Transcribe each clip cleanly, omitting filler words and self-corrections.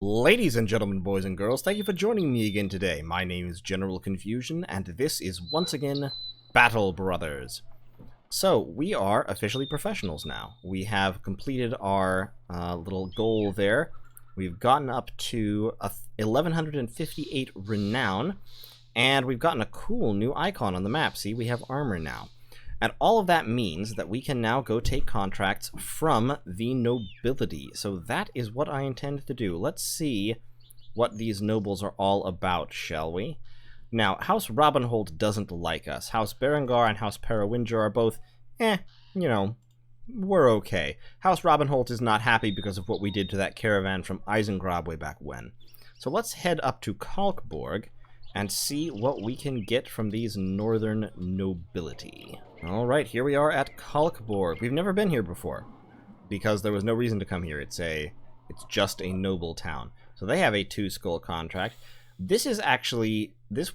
Ladies and gentlemen, boys and girls, thank you for joining me again today. My name is General Confusion, and this is once again Battle Brothers. So, we are officially professionals now. We have completed our little goal there. We've gotten up to 1158 renown, and we've gotten a cool new icon on the map. See, we have armor now. And all of that means that we can now go take contracts from the nobility. So that is what I intend to do. Let's see what these nobles are all about, shall we? Now, House Robinholt doesn't like us. House Berengar and House Parawinger are both, we're okay. House Robinholt is not happy because of what we did to that caravan from Eisengrab way back when. So let's head up to Kalkborg and see what we can get from these northern nobility. Alright, here we are at Kalkborg. We've never been here before, because there was no reason to come here. It's just a noble town. So they have a 2-skull contract. This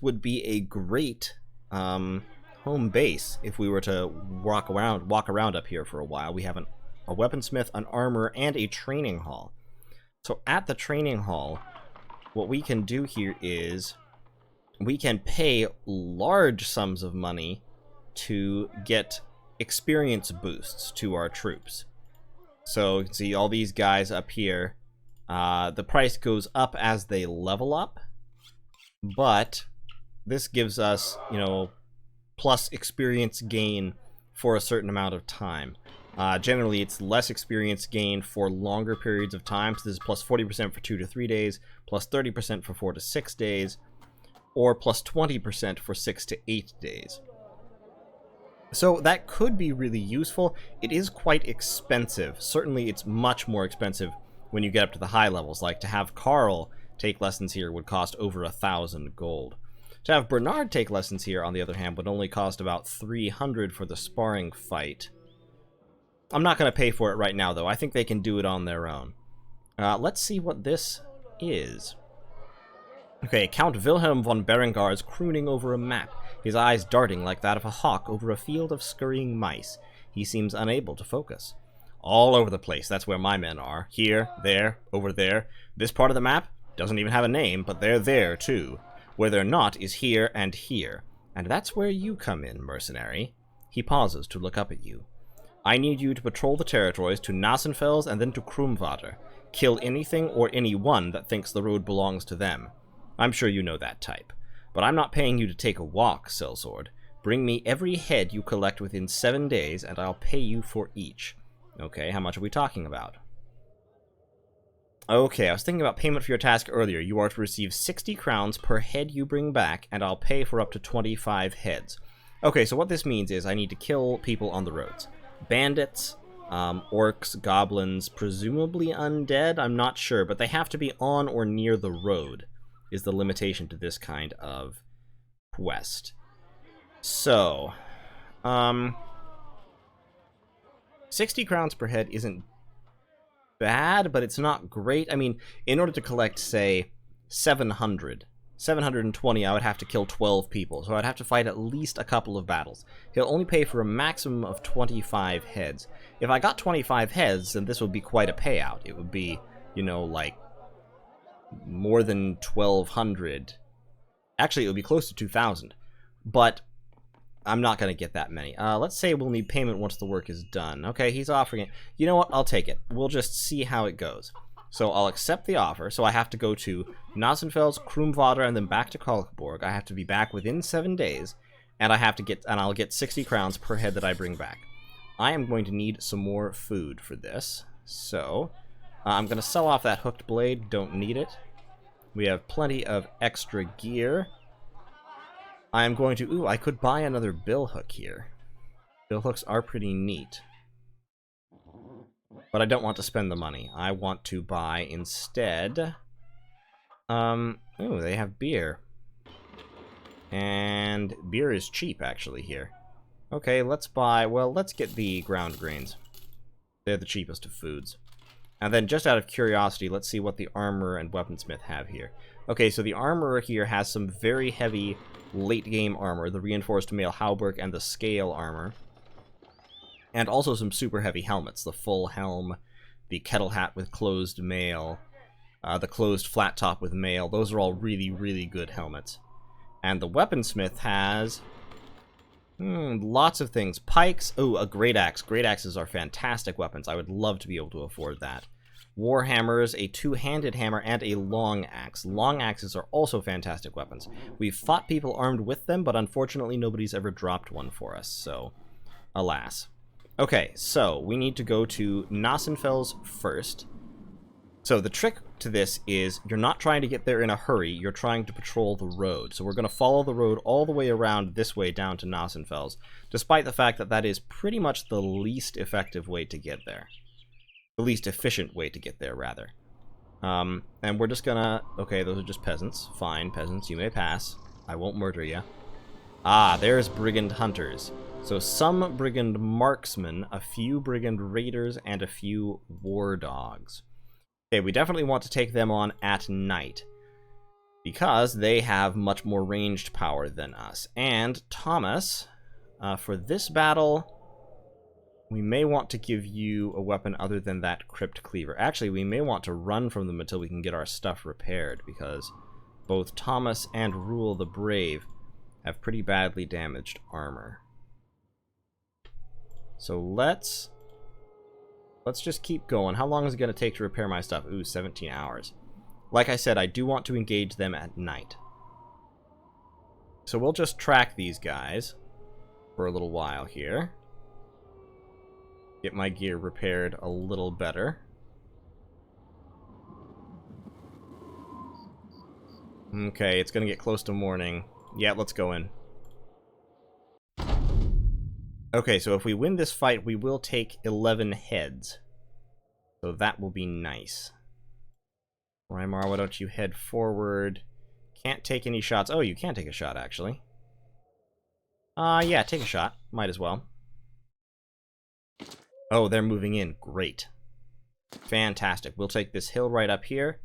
would be a great home base if we were to walk around up here for a while. We have a weaponsmith, an armor, and a training hall. So at the training hall, what we can do here is we can pay large sums of money to get experience boosts to our troops. So you can see all these guys up here. The price goes up as they level up, but this gives us, plus experience gain for a certain amount of time. Generally, it's less experience gain for longer periods of time. So this is plus 40% for 2 to 3 days, plus 30% for 4 to 6 days, or plus 20% for 6 to 8 days. So that could be really useful. It is quite expensive. Certainly it's much more expensive when you get up to the high levels. Like to have Carl take lessons here would cost over 1,000 gold. To have Bernard take lessons here, on the other hand, would only cost about 300 for the sparring fight. I'm not going to pay for it right now, though. I think they can do it on their own. Let's see what this is. Okay, Count Wilhelm von Berengar is crooning over a map, his eyes darting like that of a hawk over a field of scurrying mice. He seems unable to focus. All over the place, that's where my men are. Here, there, over there. This part of the map doesn't even have a name, but they're there, too. Where they're not is here and here. And that's where you come in, mercenary. He pauses to look up at you. I need you to patrol the territories to Nassenfels and then to Krumvater. Kill anything or anyone that thinks the road belongs to them. I'm sure you know that type. But I'm not paying you to take a walk, Sellsword. Bring me every head you collect within 7 days, and I'll pay you for each. Okay, how much are we talking about? Okay, I was thinking about payment for your task earlier. You are to receive 60 crowns per head you bring back, and I'll pay for up to 25 heads. Okay, so what this means is I need to kill people on the roads. Bandits, orcs, goblins, presumably undead, I'm not sure, but they have to be on or near the road, is the limitation to this kind of quest. So, 60 crowns per head isn't bad, but it's not great. I mean, in order to collect, say, 720, I would have to kill 12 people, so I'd have to fight at least a couple of battles. He'll only pay for a maximum of 25 heads. If I got 25 heads, then this would be quite a payout. It would be, like more than 1,200. Actually, it would be close to 2,000. But I'm not going to get that many. Let's say we'll need payment once the work is done. Okay, he's offering it. You know what? I'll take it. We'll just see how it goes. So I'll accept the offer. So I have to go to Nassenfels, Krumvater, and then back to Kalkborg. I have to be back within 7 days, and I'll get 60 crowns per head that I bring back. I am going to need some more food for this. So I'm going to sell off that hooked blade. Don't need it. We have plenty of extra gear. I am going to... Ooh, I could buy another bill hook here. Bill hooks are pretty neat. But I don't want to spend the money. I want to buy instead... ooh, they have beer. And beer is cheap, actually, here. Okay, let's buy... Well, let's get the ground grains. They're the cheapest of foods. And then, just out of curiosity, let's see what the armor and weaponsmith have here. Okay, so the armorer here has some very heavy late-game armor, the reinforced mail hauberk and the scale armor. And also some super heavy helmets, the full helm, the kettle hat with closed mail, The closed flat top with mail. Those are all really, really good helmets. And the weaponsmith has lots of things. Pikes. Oh, a great axe. Great axes are fantastic weapons. I would love to be able to afford that. Warhammers, a two-handed hammer, and a long axe. Long axes are also fantastic weapons. We've fought people armed with them, but unfortunately nobody's ever dropped one for us, so alas. Okay, so we need to go to Nossenfels first. So the trick to this is you're not trying to get there in a hurry, you're trying to patrol the road. So we're going to follow the road all the way around this way down to Nossenfels, despite the fact that that is pretty much the least effective way to get there. The least efficient way to get there, rather. And we're just gonna... Okay, those are just peasants. Fine, peasants, you may pass. I won't murder you. Ah, there's brigand hunters. So some brigand marksmen, a few brigand raiders, and a few war dogs. Okay, we definitely want to take them on at night, because they have much more ranged power than us. And Thomas, for this battle, we may want to give you a weapon other than that crypt cleaver. Actually, we may want to run from them until we can get our stuff repaired, because both Thomas and Rule the Brave have pretty badly damaged armor. So let's just keep going. How long is it going to take to repair my stuff? Ooh, 17 hours. Like I said, I do want to engage them at night. So we'll just track these guys for a little while here. Get my gear repaired a little better. Okay, it's going to get close to morning. Yeah, let's go in. Okay, so if we win this fight, we will take 11 heads. So that will be nice. Rymar, why don't you head forward? Can't take any shots. Oh, you can take a shot, actually. Yeah, take a shot. Might as well. Oh, they're moving in. Great. Fantastic. We'll take this hill right up here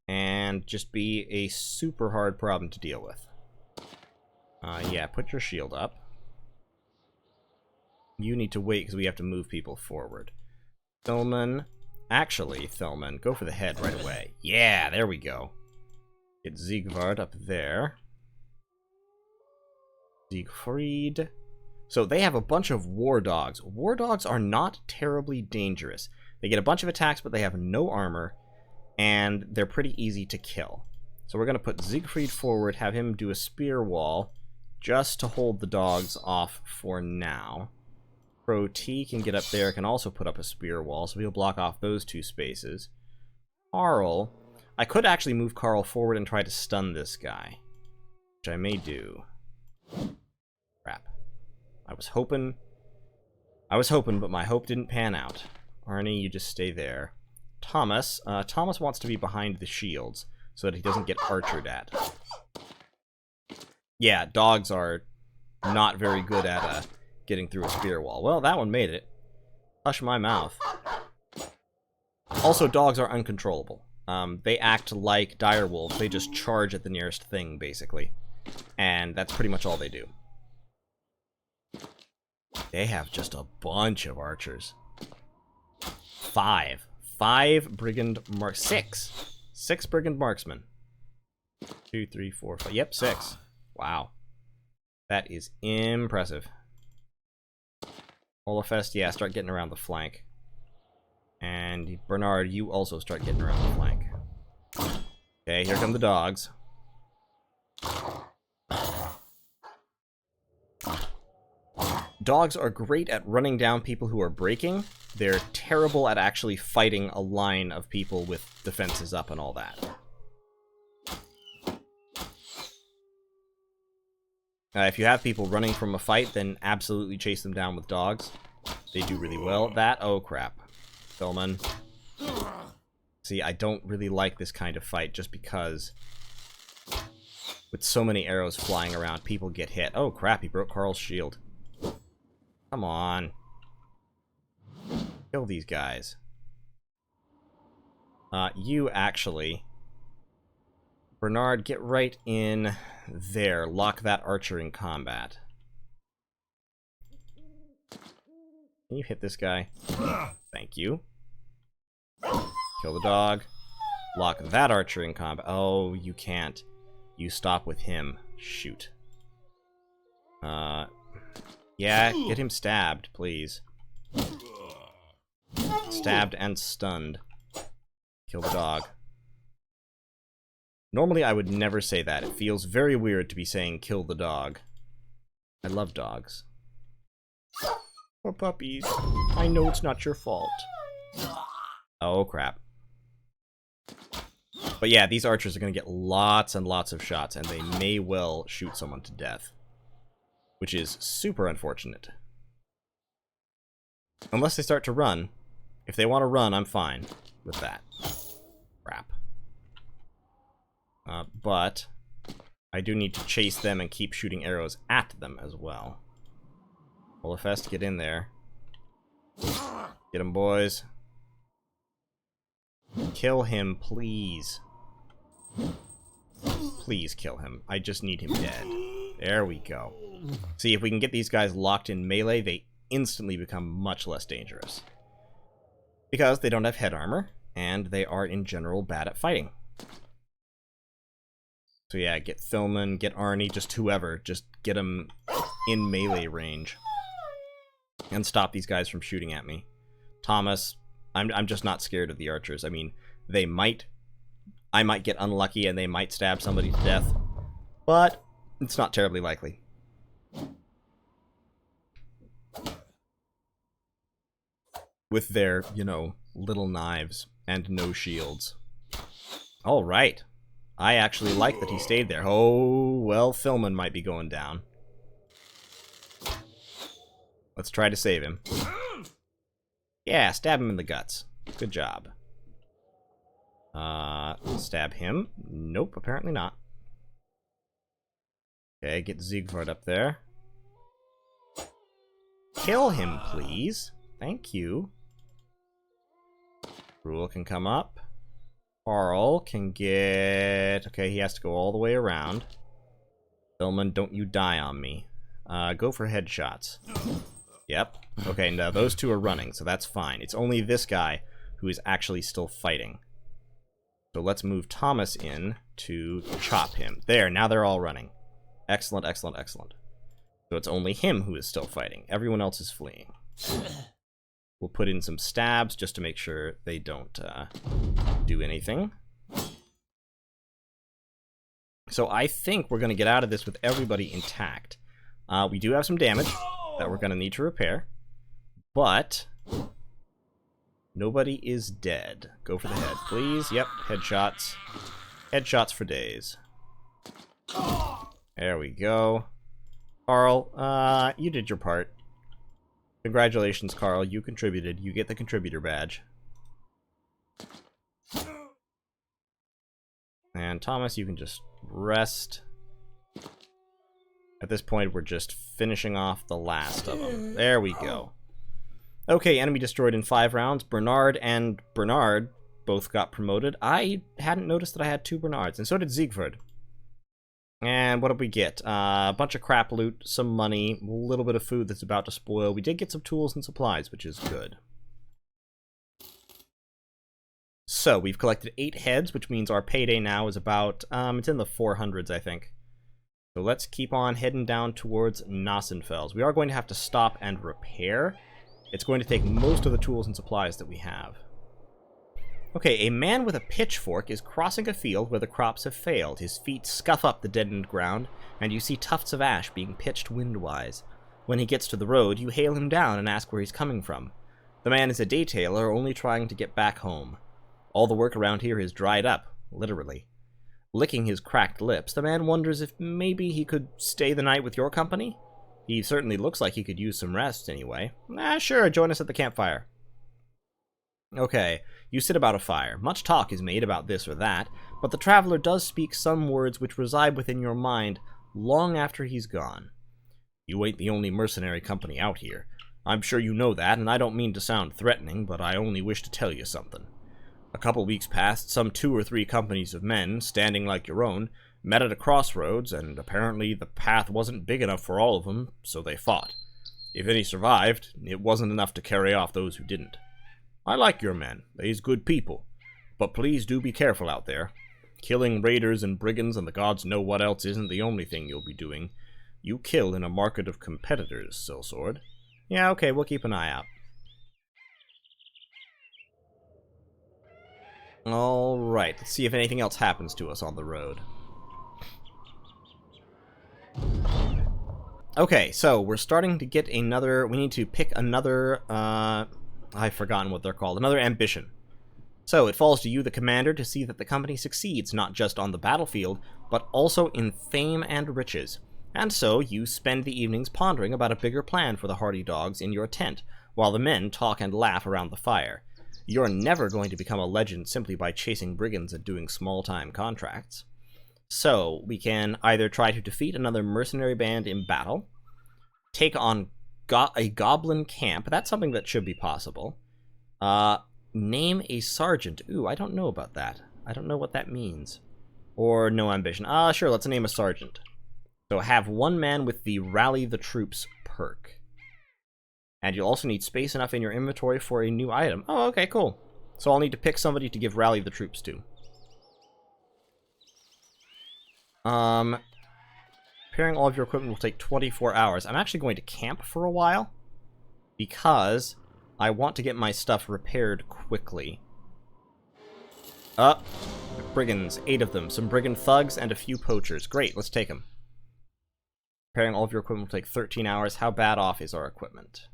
and just be a super hard problem to deal with. Yeah, put your shield up. You need to wait because we have to move people forward. Thilman. Actually, Thilman, go for the head right away. Yeah, there we go. Get Siegward up there. Siegfried. So they have a bunch of war dogs. War dogs are not terribly dangerous. They get a bunch of attacks, but they have no armor, and they're pretty easy to kill. So we're going to put Siegfried forward, have him do a spear wall, just to hold the dogs off for now. Pro T can get up there, can also put up a spear wall, so he'll block off those two spaces. Carl, I could actually move Carl forward and try to stun this guy, which I may do. Crap. I was hoping, but my hope didn't pan out. Arnie, you just stay there. Thomas, Thomas wants to be behind the shields so that he doesn't get archered at. Yeah, dogs are not very good at getting through a spear wall. Well, that one made it. Hush my mouth. Also, dogs are uncontrollable. They act like direwolves. They just charge at the nearest thing, basically. And that's pretty much all they do. They have just a bunch of archers. 5 brigand marks. 6 brigand marksmen. 2, 3, 4, 5. Yep, 6. Wow. That is impressive. Olafest, yeah, start getting around the flank. And Bernard, you also start getting around the flank. Okay, here come the dogs. Dogs are great at running down people who are breaking. They're terrible at actually fighting a line of people with defenses up and all that. If you have people running from a fight, then absolutely chase them down with dogs. They do really well at that. Oh, crap. Thilman. See, I don't really like this kind of fight just because with so many arrows flying around, people get hit. Oh, crap, he broke Carl's shield. Come on. Kill these guys. You actually... Bernard, get right in there. Lock that archer in combat. Can you hit this guy? Thank you. Kill the dog. Lock that archer in combat. Oh, you can't. You stop with him. Shoot. Yeah, get him stabbed, please. Stabbed and stunned. Kill the dog. Normally, I would never say that. It feels very weird to be saying kill the dog. I love dogs. Poor puppies. I know it's not your fault. Oh, crap. But yeah, these archers are going to get lots and lots of shots, and they may well shoot someone to death. Which is super unfortunate. Unless they start to run. If they want to run, I'm fine with that. Crap. But I do need to chase them and keep shooting arrows at them as well. Olafest, get in there. Get him, boys. Kill him, please. Please kill him. I just need him dead. There we go. See, if we can get these guys locked in melee, they instantly become much less dangerous. Because they don't have head armor, and they are in general bad at fighting. So yeah, get Thilman, get Arnie, just whoever. Just get them in melee range. And stop these guys from shooting at me. Thomas, I'm just not scared of the archers. I mean, I might get unlucky and they might stab somebody to death. But it's not terribly likely. With their, you know, little knives and no shields. Alright. I actually like that he stayed there. Oh, well, Thilman might be going down. Let's try to save him. Yeah, stab him in the guts. Good job. Stab him. Nope, apparently not. Okay, get Siegfried up there. Kill him, please. Thank you. Rule can come up. Carl can get... Okay, he has to go all the way around. Thilman, don't you die on me. Go for headshots. Yep. Okay, now those two are running, so that's fine. It's only this guy who is actually still fighting. So let's move Thomas in to chop him. There, now they're all running. Excellent, excellent, excellent. So it's only him who is still fighting. Everyone else is fleeing. We'll put in some stabs just to make sure they don't do anything. So I think we're going to get out of this with everybody intact. We do have some damage that we're going to need to repair. But nobody is dead. Go for the head, please. Yep, headshots. Headshots for days. There we go. Carl, you did your part. Congratulations, Carl. You contributed. You get the contributor badge. And Thomas, you can just rest. At this point, we're just finishing off the last of them. There we go. Okay, enemy destroyed in 5 rounds. Bernard and Bernard both got promoted. I hadn't noticed that I had 2 Bernards, and so did Siegfried. And what did we get? A bunch of crap loot, some money, a little bit of food that's about to spoil. We did get some tools and supplies, which is good. So, we've collected 8 heads, which means our payday now is about, it's in the 400s, I think. So let's keep on heading down towards Nossenfels. We are going to have to stop and repair. It's going to take most of the tools and supplies that we have. Okay, a man with a pitchfork is crossing a field where the crops have failed. His feet scuff up the deadened ground, and you see tufts of ash being pitched windwise. When he gets to the road, you hail him down and ask where he's coming from. The man is a day-tailer, only trying to get back home. All the work around here is dried up, literally. Licking his cracked lips, the man wonders if maybe he could stay the night with your company? He certainly looks like he could use some rest, anyway. Sure, join us at the campfire. Okay, you sit about a fire. Much talk is made about this or that, but the traveler does speak some words which reside within your mind long after he's gone. You ain't the only mercenary company out here. I'm sure you know that, and I don't mean to sound threatening, but I only wish to tell you something. A couple weeks past, some 2 or 3 companies of men, standing like your own, met at a crossroads, and apparently the path wasn't big enough for all of them, so they fought. If any survived, it wasn't enough to carry off those who didn't. I like your men. They's good people. But please do be careful out there. Killing raiders and brigands and the gods know what else isn't the only thing you'll be doing. You kill in a market of competitors, Sellsword. Yeah, okay, we'll keep an eye out. Alright, let's see if anything else happens to us on the road. Okay, so we're starting to get another... We need to pick another... I've forgotten what they're called. Another ambition. So it falls to you, the commander, to see that the company succeeds, not just on the battlefield, but also in fame and riches. And so you spend the evenings pondering about a bigger plan for the hardy dogs in your tent, while the men talk and laugh around the fire. You're never going to become a legend simply by chasing brigands and doing small-time contracts. So we can either try to defeat another mercenary band in battle, take on a goblin camp. That's something that should be possible. Name a sergeant. Ooh, I don't know about that. I don't know what that means. Or no ambition. Sure, let's name a sergeant. So have one man with the Rally the Troops perk. And you'll also need space enough in your inventory for a new item. Oh, okay, cool. So I'll need to pick somebody to give Rally the Troops to. Repairing all of your equipment will take 24 hours. I'm actually going to camp for a while, because I want to get my stuff repaired quickly. Brigands, 8 of them. Some brigand thugs and a few poachers. Great, let's take them. Repairing all of your equipment will take 13 hours. How bad off is our equipment?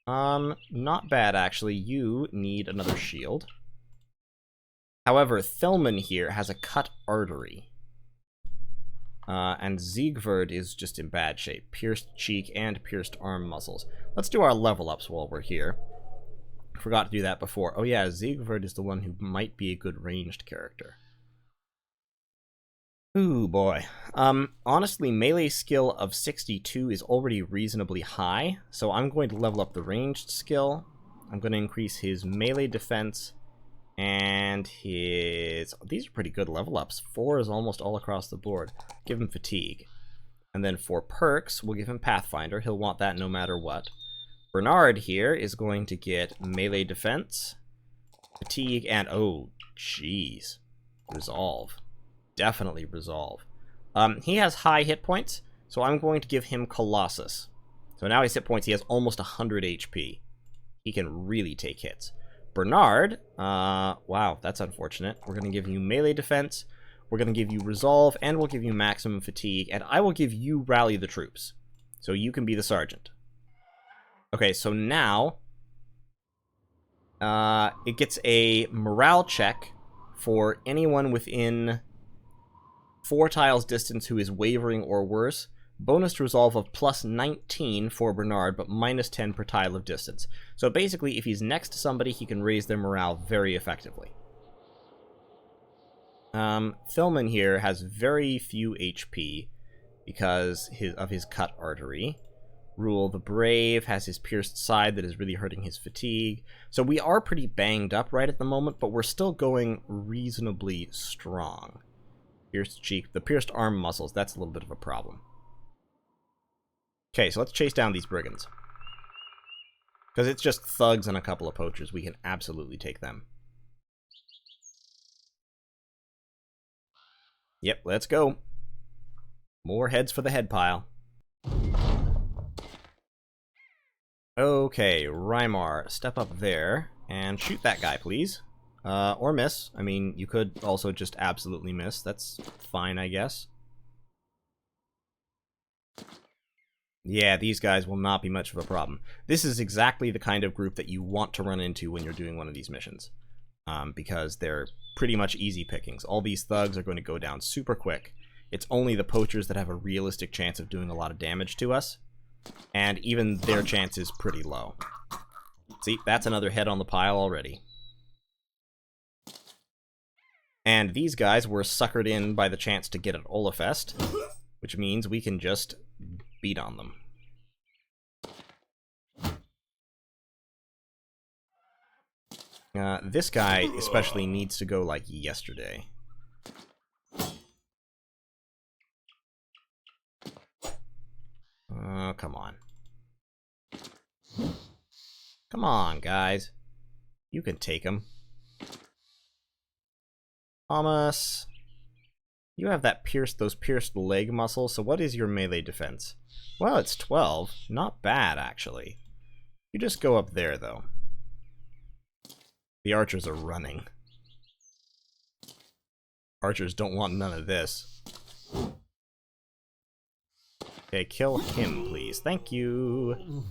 Not bad, actually. You need another shield. However, Thelman here has a cut artery. And Siegvard is just in bad shape. Pierced cheek and pierced arm muscles. Let's do our level ups while we're here. Forgot to do that before. Oh yeah, Siegvard is the one who might be a good ranged character. Ooh, boy. Honestly, melee skill of 62 is already reasonably high, so I'm going to level up the ranged skill. I'm going to increase his melee defense, and his... These are pretty good level ups. 4 is almost all across the board. Give him fatigue. And then for perks, we'll give him Pathfinder. He'll want that no matter what. Bernard here is going to get melee defense, fatigue, and... Oh, jeez. Resolve. Definitely resolve. He has high hit points, so I'm going to give him Colossus. So now his hit points, he has almost 100 HP. He can really take hits. Bernard, wow, that's unfortunate. We're going to give you melee defense, we're going to give you resolve, and we'll give you maximum fatigue, and I will give you Rally the Troops. So you can be the sergeant. Okay, so now, it gets a morale check for anyone within 4 tiles distance who is wavering or worse. Bonus resolve of plus 19 for Bernard, but minus 10 per tile of distance. So basically, if he's next to somebody, he can raise their morale very effectively. Thelman here has very few HP because of his cut artery. Rule the Brave has his pierced side that is really hurting his fatigue. So we are pretty banged up right at the moment, but we're still going reasonably strong. Pierced cheek, the pierced arm muscles, that's a little bit of a problem. Okay, so let's chase down these brigands. Because it's just thugs and a couple of poachers. We can absolutely take them. Yep, let's go. More heads for the head pile. Okay, Rymar, step up there and shoot that guy, please. Or miss. I mean, you could also just absolutely miss. That's fine, I guess. Yeah, these guys will not be much of a problem. This is exactly the kind of group that you want to run into when you're doing one of these missions. Because they're pretty much easy pickings. All these thugs are going to go down super quick. It's only the poachers that have a realistic chance of doing a lot of damage to us. And even their chance is pretty low. See, that's another head on the pile already. And these guys were suckered in by the chance to get at Olafest, which means we can just beat on them. This guy especially needs to go like yesterday. Oh, come on. Come on, guys. You can take him. Thomas, you have that those pierced leg muscles, so what is your melee defense? Well, it's 12. Not bad, actually. You just go up there, though. The archers are running. Archers don't want none of this. Okay, kill him, please. Thank you.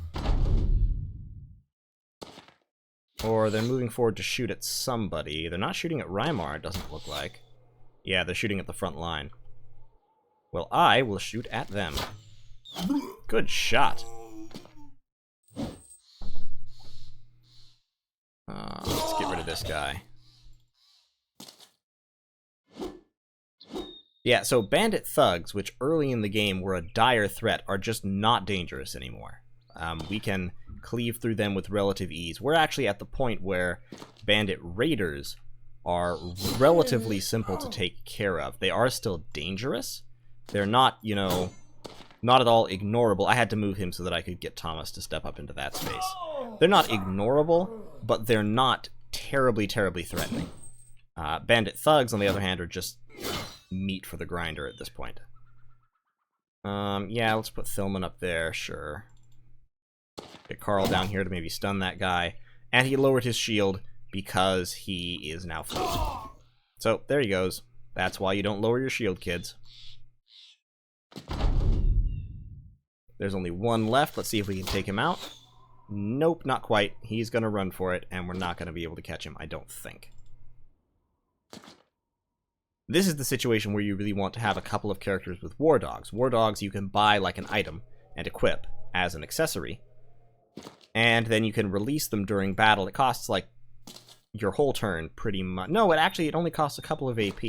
Or they're moving forward to shoot at somebody. They're not shooting at Rymar, it doesn't look like. Yeah, they're shooting at the front line. Well, I will shoot at them. Good shot. Let's get rid of this guy. Yeah, so bandit thugs, which early in the game were a dire threat, are just not dangerous anymore. We can cleave through them with relative ease. We're actually at the point where bandit raiders are relatively simple to take care of. They are still dangerous. They're not, you know, not at all ignorable. I had to move him so that I could get Thomas to step up into that space. They're not ignorable, but they're not terribly, terribly threatening. Bandit thugs, on the other hand, are just meat for the grinder at this point. Yeah, let's put Thilman up there, sure. Get Carl down here to maybe stun that guy. And he lowered his shield because he is now fleeing. So, there he goes. That's why you don't lower your shield, kids. There's only one left. Let's see if we can take him out. Nope, not quite. He's going to run for it, and we're not going to be able to catch him, I don't think. This is the situation where you really want to have a couple of characters with war dogs. War dogs you can buy like an item and equip as an accessory. And then you can release them during battle. It costs like your whole turn pretty much. No, it only costs a couple of AP.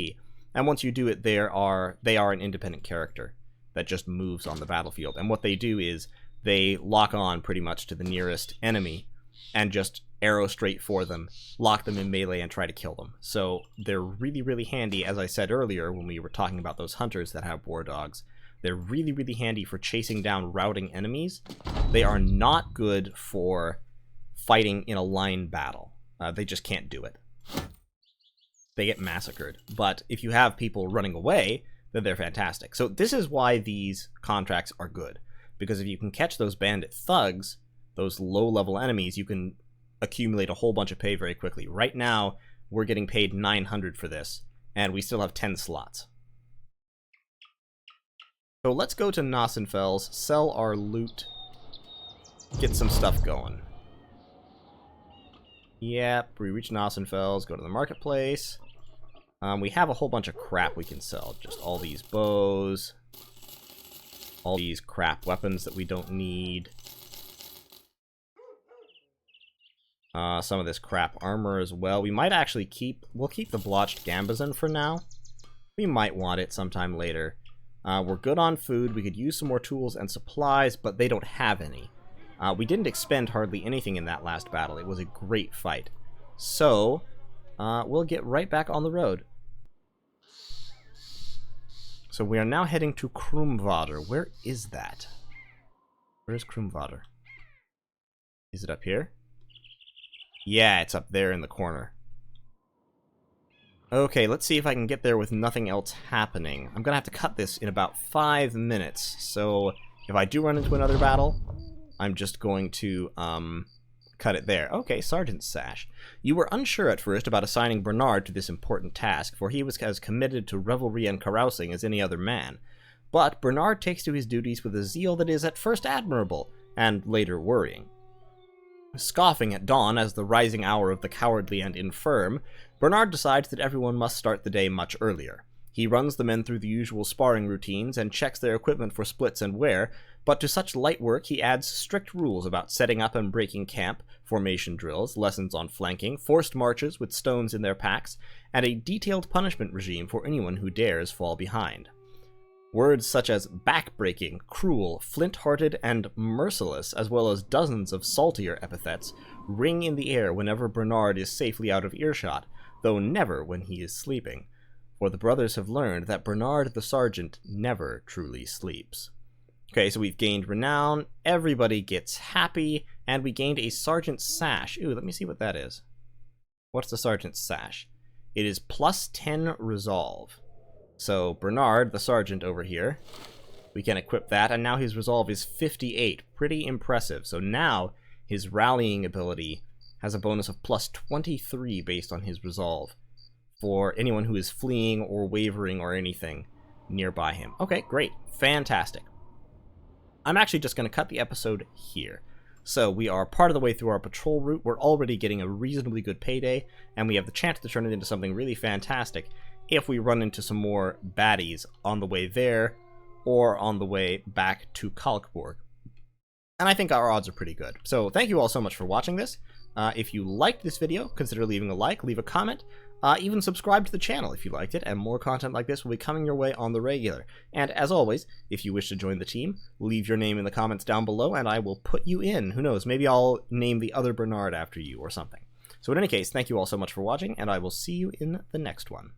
And once you do it, they are an independent character that just moves on the battlefield. And what they do is they lock on pretty much to the nearest enemy and just arrow straight for them, lock them in melee, and try to kill them. So they're really, really handy, as I said earlier when we were talking about those hunters that have war dogs. They're really, really handy for chasing down routing enemies. They are not good for fighting in a line battle. They just can't do it. They get massacred. But if you have people running away, then they're fantastic. So this is why these contracts are good. Because if you can catch those bandit thugs, those low-level enemies, you can accumulate a whole bunch of pay very quickly. Right now, we're getting paid 900 for this, and we still have 10 slots. So let's go to Nossenfels, sell our loot, get some stuff going. Yep, we reach Nossenfels, go to the marketplace. We have a whole bunch of crap we can sell. Just all these bows, all these crap weapons that we don't need. Some of this crap armor as well. We might actually we'll keep the blotched Gambazon for now. We might want it sometime later. We're good on food. We could use some more tools and supplies, but they don't have any. We didn't expend hardly anything in that last battle. It was a great fight. So, we'll get right back on the road. So we are now heading to Krumvader. Where is that? Where is Krumvader? Is it up here? Yeah, it's up there in the corner. Okay, let's see if I can get there with nothing else happening. I'm gonna have to cut this in about 5 minutes, so if I do run into another battle, I'm just going to, cut it there. Okay, Sergeant's Sash. You were unsure at first about assigning Bernard to this important task, for he was as committed to revelry and carousing as any other man. But Bernard takes to his duties with a zeal that is at first admirable, and later worrying. Scoffing at dawn as the rising hour of the cowardly and infirm, Bernard decides that everyone must start the day much earlier. He runs the men through the usual sparring routines and checks their equipment for splits and wear, but to such light work he adds strict rules about setting up and breaking camp, formation drills, lessons on flanking, forced marches with stones in their packs, and a detailed punishment regime for anyone who dares fall behind. Words such as backbreaking, cruel, flint-hearted, and merciless, as well as dozens of saltier epithets, ring in the air whenever Bernard is safely out of earshot, though never when he is sleeping. For the brothers have learned that Bernard the Sergeant never truly sleeps. Okay, so we've gained renown, everybody gets happy, and we gained a Sergeant's Sash. Ooh, let me see what that is. What's the Sergeant's Sash? it is plus 10 resolve. So Bernard, the sergeant over here, we can equip that, and now his resolve is 58. Pretty impressive. So now his rallying ability has a bonus of plus 23 based on his resolve for anyone who is fleeing or wavering or anything nearby him. Okay, great. Fantastic. I'm actually just going to cut the episode here. So we are part of the way through our patrol route. We're already getting a reasonably good payday, and we have the chance to turn it into something really fantastic if we run into some more baddies on the way there or on the way back to Kalkborg. And I think our odds are pretty good. So thank you all so much for watching this. If you liked this video, consider leaving a like, leave a comment, even subscribe to the channel if you liked it, and more content like this will be coming your way on the regular. And as always, if you wish to join the team, leave your name in the comments down below and I will put you in. Who knows, maybe I'll name the other Bernard after you or something. So in any case, thank you all so much for watching, and I will see you in the next one.